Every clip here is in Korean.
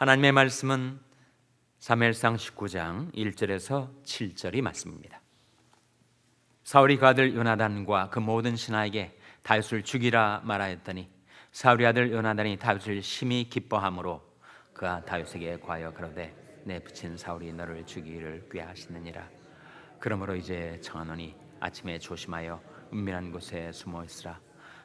하나님의 말씀은 사무엘상 19장 1절에서 7절이 말씀입니다. 사울이 그 아들 요나단과 그 모든 신하에게 다윗을 죽이라 말하였더니 사울의 아들 요나단이 다윗을 심히 기뻐함으로 그가 다윗에게 과여 그러되 내 부친 사울이 너를 죽이기를 꾀하시느니라. 그러므로 이제 청하노니 아침에 조심하여 은밀한 곳에 숨어 있으라.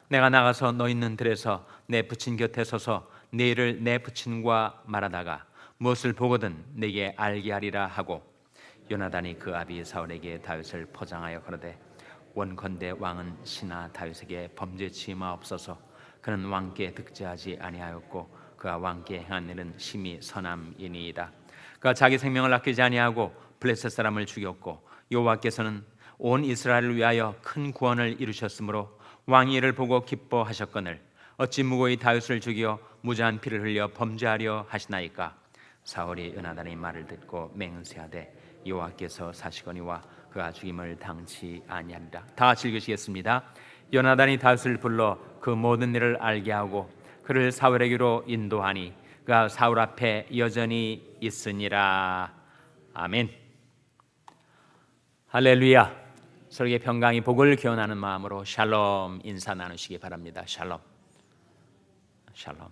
내가 나가서 너 있는 들에서 내 부친 곁에 서서 내 일을 내 부친과 말하다가 무엇을 보거든 내게 알게 하리라 하고, 요나단이 그 아비 사울에게 다윗을 포장하여 그러되 원컨대 왕은 신하 다윗에게 범죄치 마옵소서. 그는 왕께 득죄하지 아니하였고 그가 왕께 행한 일은 심히 선함이니이다. 그가 자기 생명을 아끼지 아니하고 블레셋 사람을 죽였고 여호와께서는 온 이스라엘을 위하여 큰 구원을 이루셨으므로 왕이 이를 보고 기뻐하셨거늘 어찌 무고히 다윗을 죽여 무자한 피를 흘려 범죄하려 하시나이까. 사울이 요나단의 말을 듣고 맹세하되 여호와께서 사시거니와 그가 죽임을 당치 아니하리라. 다 같이 읽으시겠습니다. 요나단이 다윗을 불러 그 모든 일을 알게 하고 그를 사울에게로 인도하니 그가 사울 앞에 여전히 있으니라. 아멘. 할렐루야. 서로에게 평강이 복을 기원하는 마음으로 샬롬 인사 나누시기 바랍니다. 샬롬. 샬롬.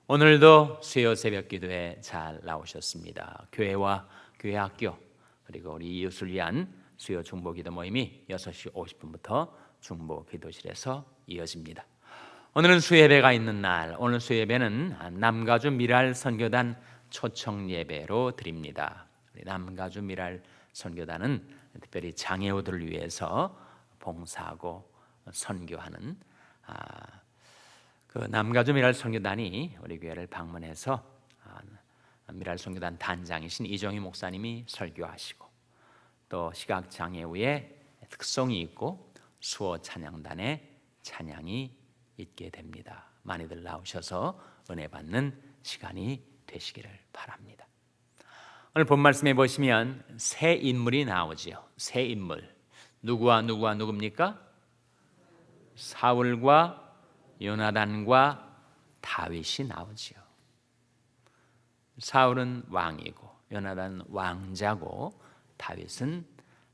오늘도 수요 새벽 기도에 잘 나오셨습니다. 교회와 교회 학교 그리고 우리 이웃을 위한 수요 중보 기도 모임이 6시 50분부터 중보 기도실에서 이어집니다. 오늘은 수예배가 있는 날, 오늘 수예배는 남가주 미랄 선교단 초청 예배로 드립니다. 우리 남가주 미랄 선교단은 특별히 장애우들을 위해서 봉사하고 선교하는 그 남가주 미랄 선교단이 우리 교회를 방문해서 미랄 선교단 단장이신 이정희 목사님이 설교하시고 또 시각장애우의 특성이 있고 수호 찬양단의 찬양이 있게 됩니다. 많이들 나오셔서 은혜 받는 시간이 되시기를 바랍니다. 오늘 본 말씀에 보시면 세 인물이 나오지요. 세 인물. 누구와 누굽니까? 사울과 요나단과 다윗이 나오지요. 사울은 왕이고 요나단은 왕자고 다윗은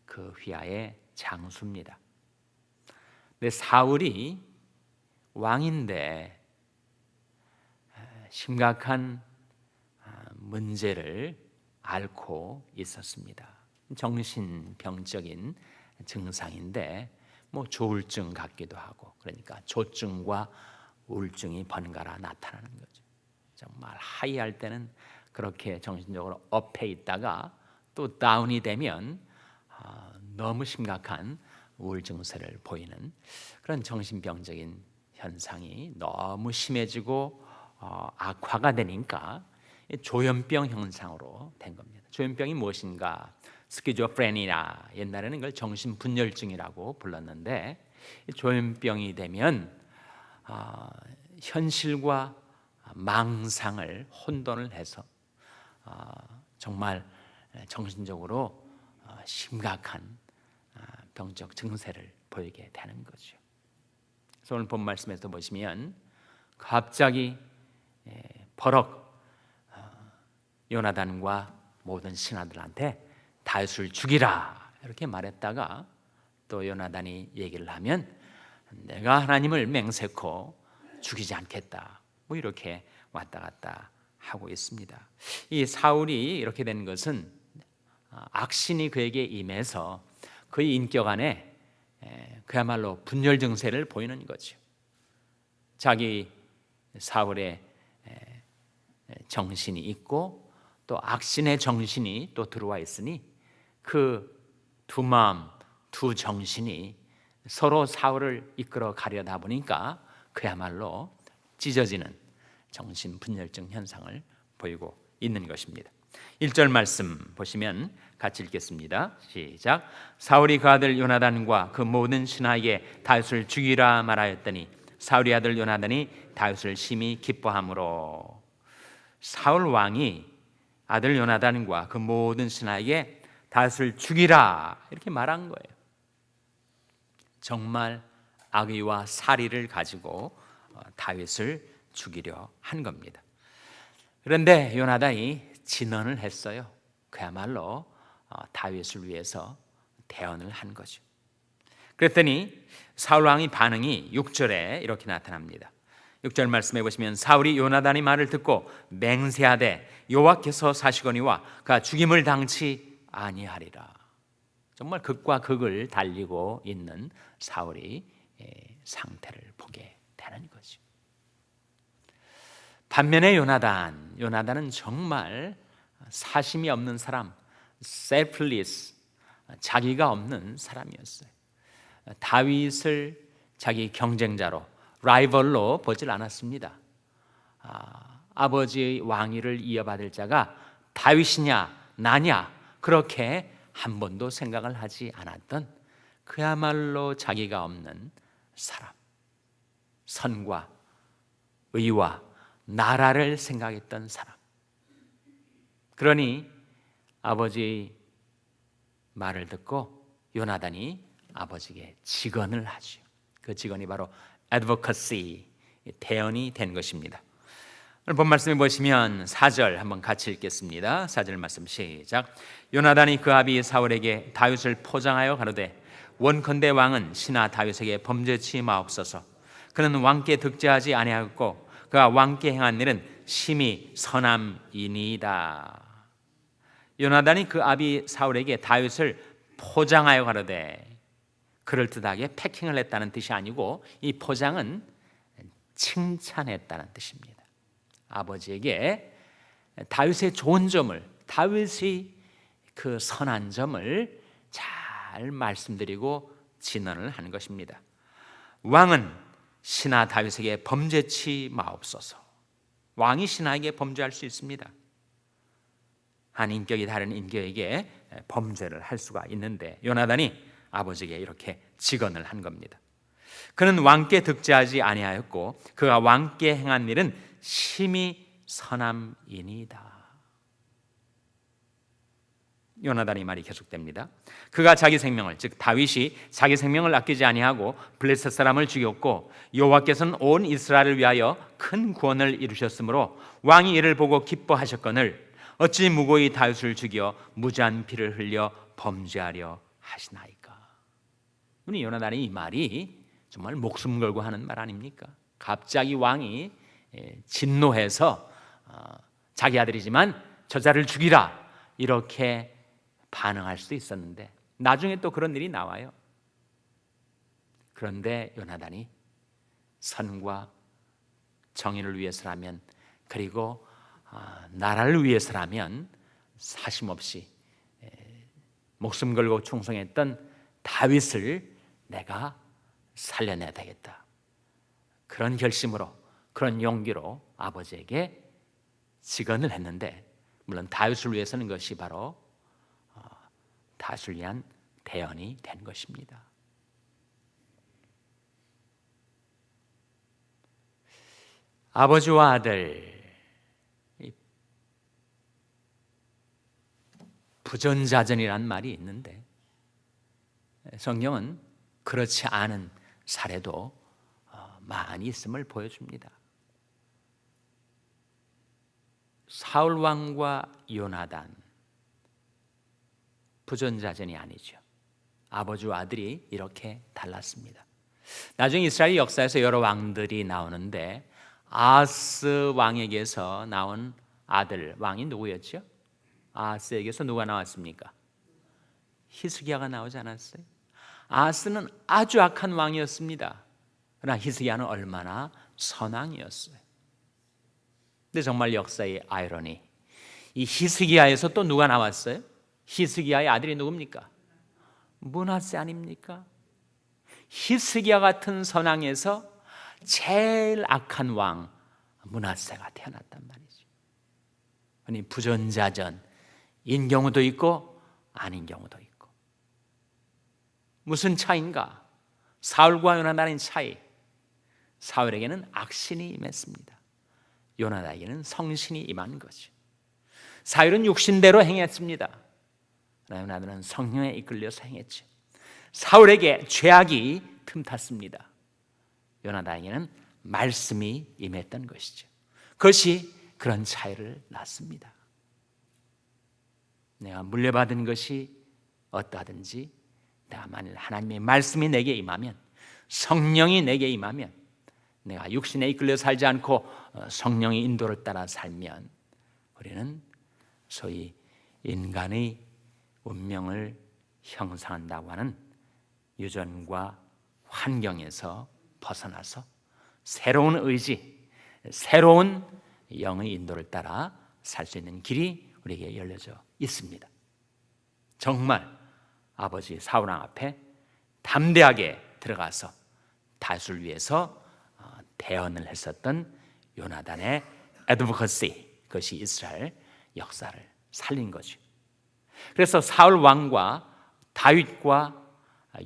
그 휘하의 장수입니다. 근데 사울이 왕인데 심각한 문제를 앓고 있었습니다. 정신병적인 증상인데 조울증 같기도 하고, 그러니까 조증과 우울증이 번갈아 나타나는 거죠. 정말 하이할 때는 그렇게 정신적으로 업해 있다가 또 다운이 되면 너무 심각한 우울 증세를 보이는 그런 정신병적인 현상이 너무 심해지고 악화가 되니까 조현병 현상으로 된 겁니다. 조현병이 무엇인가? 스키조프레니아, 옛날에는 그걸 정신분열증이라고 불렀는데, 조현병이 되면 현실과 망상을 혼돈을 해서 정말 정신적으로 심각한 병적 증세를 보이게 되는 거죠. 그래서 오늘 본 말씀에서 보시면 갑자기 버럭 요나단과 모든 신하들한테 다윗을 죽이라 이렇게 말했다가 또 요나단이 얘기를 하면 내가 하나님을 맹세코 죽이지 않겠다 이렇게 왔다 갔다 하고 있습니다. 이 사울이 이렇게 된 것은 악신이 그에게 임해서 그의 인격 안에 그야말로 분열 증세를 보이는 거죠. 자기 사울의 정신이 있고 또 악신의 정신이 또 들어와 있으니 그 두 마음, 두 정신이 서로 사울을 이끌어 가려다 보니까 그야말로 찢어지는 정신분열증 현상을 보이고 있는 것입니다. 1절 말씀 보시면 같이 읽겠습니다. 시작. 사울이 그 아들 요나단과 그 모든 신하에게 다윗을 죽이라 말하였더니 사울의 아들 요나단이 다윗을 심히 기뻐함으로. 사울 왕이 아들 요나단과 그 모든 신하에게 다윗을 죽이라 이렇게 말한 거예요. 정말 악의와 살의를 가지고 다윗을 죽이려 한 겁니다. 그런데 요나단이 진언을 했어요. 그야말로 다윗을 위해서 대언을 한 거죠. 그랬더니 사울 왕의 반응이 6절에 이렇게 나타납니다. 6절 말씀해 보시면 사울이 요나단의 말을 듣고 맹세하되 여호와께서 사시거니와 그가 죽임을 당치 아니하리라. 정말 극과 극을 달리고 있는 사울의 상태를 보게 되는 거죠. 반면에 요나단은 정말 사심이 없는 사람, selfless, 자기가 없는 사람이었어요. 다윗을 자기 경쟁자로, 라이벌로 보질 않았습니다. 아버지의 왕위를 이어받을 자가 다윗이냐 나냐 그렇게 한 번도 생각을 하지 않았던 그야말로 자기가 없는 사람, 선과 의와 나라를 생각했던 사람. 그러니 아버지의 말을 듣고 요나단이 아버지에게 직언을 하죠. 그 직언이 바로 advocacy, 대언이 된 것입니다. 오늘 본 말씀에 보시면 4절 한번 같이 읽겠습니다. 4절 말씀 시작. 요나단이 그 아비 사울에게 다윗을 포장하여 가로되 원컨대 왕은 신하 다윗에게 범죄치 마옵소서. 그는 왕께 득죄하지 아니하였고 그가 왕께 행한 일은 심히 선함이니이다. 요나단이 그 아비 사울에게 다윗을 포장하여 가로되, 그럴듯하게 패킹을 했다는 뜻이 아니고 이 포장은 칭찬했다는 뜻입니다. 아버지에게 다윗의 좋은 점을, 다윗의 그 선한 점을 잘 말씀드리고 진언을 하는 것입니다. 왕은 신하 다윗에게 범죄치 마옵소서. 왕이 신하에게 범죄할 수 있습니다. 한 인격이 다른 인격에게 범죄를 할 수가 있는데 요나단이 아버지에게 이렇게 직언을 한 겁니다. 그는 왕께 득죄하지 아니하였고 그가 왕께 행한 일은 심히 선함이니이다. 요나단의 말이 계속됩니다. 그가 자기 생명을, 즉 다윗이 자기 생명을 아끼지 아니하고 블레셋 사람을 죽였고 여호와께서는 온 이스라엘을 위하여 큰 구원을 이루셨으므로 왕이 이를 보고 기뻐하셨거늘 어찌 무고히 다윗을 죽여 무죄한 피를 흘려 범죄하려 하시나이까. 우리 요나단의 이 말이 정말 목숨 걸고 하는 말 아닙니까? 갑자기 왕이 진노해서 자기 아들이지만 저자를 죽이라 이렇게 반응할 수도 있었는데 나중에 또 그런 일이 나와요. 그런데 요나단이 선과 정의를 위해서라면, 그리고 나라를 위해서라면 사심없이 목숨 걸고 충성했던 다윗을 내가 살려내야 되겠다. 그런 결심으로, 그런 용기로 아버지에게 직언을 했는데, 물론 다윗을 위해서는 것이 바로 다윗을 위한 대언이 된 것입니다. 아버지와 아들, 부전자전이란 말이 있는데 성경은 그렇지 않은 사례도 많이 있음을 보여줍니다. 사울 왕과 요나단, 부전자전이 아니죠. 아버지와 아들이 이렇게 달랐습니다. 나중에 이스라엘 역사에서 여러 왕들이 나오는데 아하스 왕에게서 나온 아들 왕이 누구였죠? 아하스에게서 누가 나왔습니까? 히스기야가 나오지 않았어요? 아하스는 아주 악한 왕이었습니다. 그러나 히스기야는 얼마나 선왕이었어요. 근데 정말 역사의 아이러니, 이 히스기야에서 또 누가 나왔어요? 히스기야의 아들이 누굽니까? 므낫세 아닙니까? 히스기야 같은 선왕에서 제일 악한 왕 므낫세가 태어났단 말이죠. 아니, 부전자전인 경우도 있고 아닌 경우도 있고. 무슨 차이인가? 사울과 요나단의 차이. 사울에게는 악신이 임했습니다. 요나단에게는 성신이 임한 거죠. 사울은 육신대로 행했습니다. 요나단은 성령에 이끌려서 행했죠. 사울에게 죄악이 틈탔습니다. 요나단에게는 말씀이 임했던 것이죠. 그것이 그런 차이를 낳습니다. 내가 물려받은 것이 어떠하든지 내가 만일 하나님의 말씀이 내게 임하면, 성령이 내게 임하면, 내가 육신에 이끌려 살지 않고 성령의 인도를 따라 살면 우리는 소위 인간의 운명을 형성한다고 하는 유전과 환경에서 벗어나서 새로운 의지, 새로운 영의 인도를 따라 살 수 있는 길이 우리에게 열려져 있습니다. 정말 아버지 사울왕 앞에 담대하게 들어가서 다윗을 위해서 대언을 했었던 요나단의 애드보커시, 그것이 이스라엘 역사를 살린 거죠. 그래서 사울 왕과 다윗과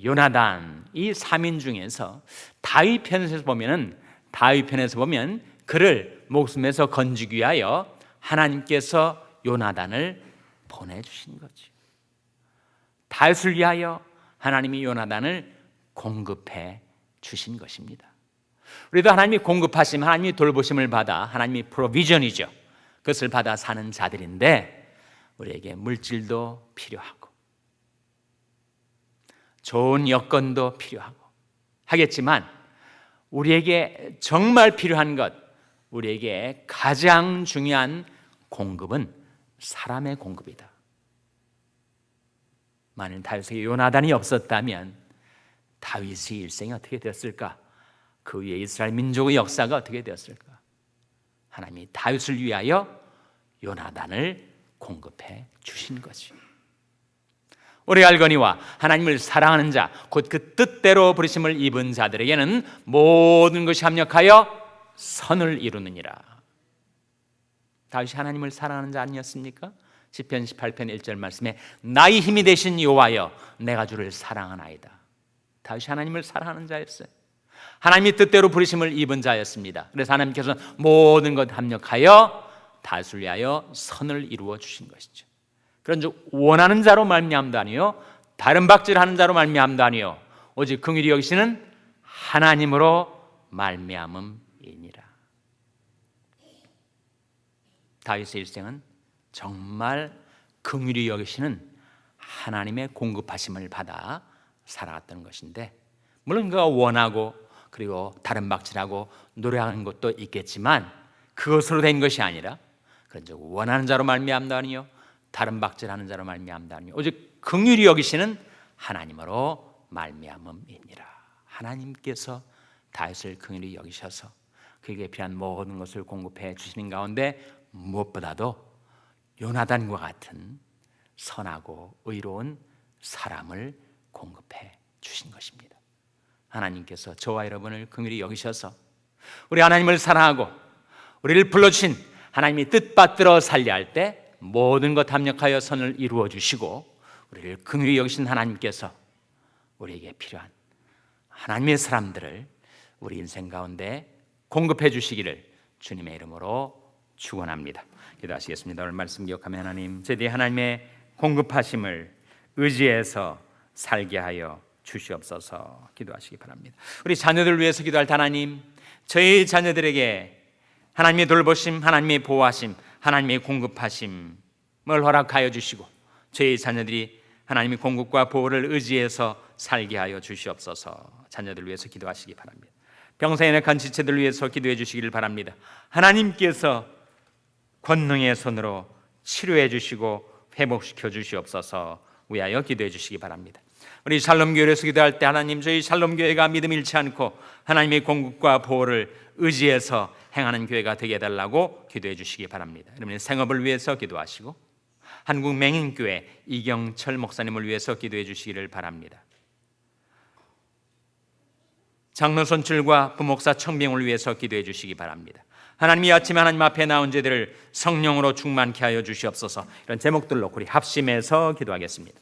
요나단 이 3인 중에서 다윗 편에서 보면 그를 목숨에서 건지기 위하여 하나님께서 요나단을 보내주신 거죠. 다윗을 위하여 하나님이 요나단을 공급해 주신 것입니다. 우리도 하나님이 공급하심, 하나님이 돌보심을 받아, 하나님이 프로비전이죠. 그것을 받아 사는 자들인데 우리에게 물질도 필요하고 좋은 여건도 필요하고 하겠지만 우리에게 정말 필요한 것, 우리에게 가장 중요한 공급은 사람의 공급이다. 만일 다윗에게 요나단이 없었다면 다윗의 일생이 어떻게 되었을까? 그 위에 이스라엘 민족의 역사가 어떻게 되었을까? 하나님이 다윗을 위하여 요나단을 공급해 주신 거지. 우리 알거니와 하나님을 사랑하는 자, 곧 그 뜻대로 부르심을 입은 자들에게는 모든 것이 합력하여 선을 이루느니라. 다윗이 하나님을 사랑하는 자 아니었습니까? 시편 18편 1절 말씀에 나의 힘이 되신 여호와여 내가 주를 사랑하나이다. 다윗이 하나님을 사랑하는 자였어요. 하나님의 뜻대로 부르심을 입은 자였습니다. 그래서 하나님께서 모든 것 합력하여 다윗을 위하여 선을 이루어 주신 것이죠. 그런즉 원하는 자로 말미암도 아니요 다른 박질하는 자로 말미암도 아니요 오직 긍휼히 여기시는 하나님으로 말미암음이니라. 다윗의 일생은 정말 긍휼히 여기시는 하나님의 공급하심을 받아 살아갔던 것인데, 물론 그가 원하고 그리고 다른 박질하고 노래하는 것도 있겠지만 그것으로 된 것이 아니라, 그런즉 원하는 자로 말미암도 아니요 다른 박질하는 자로 말미암도 아니요 오직 긍휼히 여기시는 하나님으로 말미암음이니라. 하나님께서 다윗을 긍휼히 여기셔서 그에게 필요한 모든 것을 공급해 주시는 가운데 무엇보다도 요나단과 같은 선하고 의로운 사람을 공급해 주신 것입니다. 하나님께서 저와 여러분을 긍휼히 여기셔서 우리 하나님을 사랑하고 우리를 불러주신 하나님이 뜻받들어 살려 할 때 모든 것 합력하여 선을 이루어 주시고, 우리를 긍휼히 여기신 하나님께서 우리에게 필요한 하나님의 사람들을 우리 인생 가운데 공급해 주시기를 주님의 이름으로 축원합니다. 기도하시겠습니다. 오늘 말씀 기억하며 하나님, 제디 하나님의 공급하심을 의지해서 살게 하여 주시옵소서. 기도하시기 바랍니다. 우리 자녀들 위해서 기도할 하나님, 저희 자녀들에게 하나님의 돌보심, 하나님의 보호하심, 하나님의 공급하심을 허락하여 주시고 저희 자녀들이 하나님의 공급과 보호를 의지해서 살게 하여 주시옵소서. 자녀들 위해서 기도하시기 바랍니다. 병사에 약한 지체들 위해서 기도해 주시기를 바랍니다. 하나님께서 권능의 손으로 치료해 주시고 회복시켜 주시옵소서. 위하여 기도해 주시기 바랍니다. 우리 샬롬교회에서 기도할 때 하나님, 저희 샬롬교회가 믿음 잃지 않고 하나님의 공급과 보호를 의지해서 행하는 교회가 되게 해달라고 기도해 주시기 바랍니다. 여러분의 생업을 위해서 기도하시고 한국 맹인교회 이경철 목사님을 위해서 기도해 주시기를 바랍니다. 장로 손출과 부목사 청빙을 위해서 기도해 주시기 바랍니다. 하나님, 이 아침에 하나님 앞에 나온 자들을 성령으로 충만케 하여 주시옵소서. 이런 제목들로 우리 합심해서 기도하겠습니다.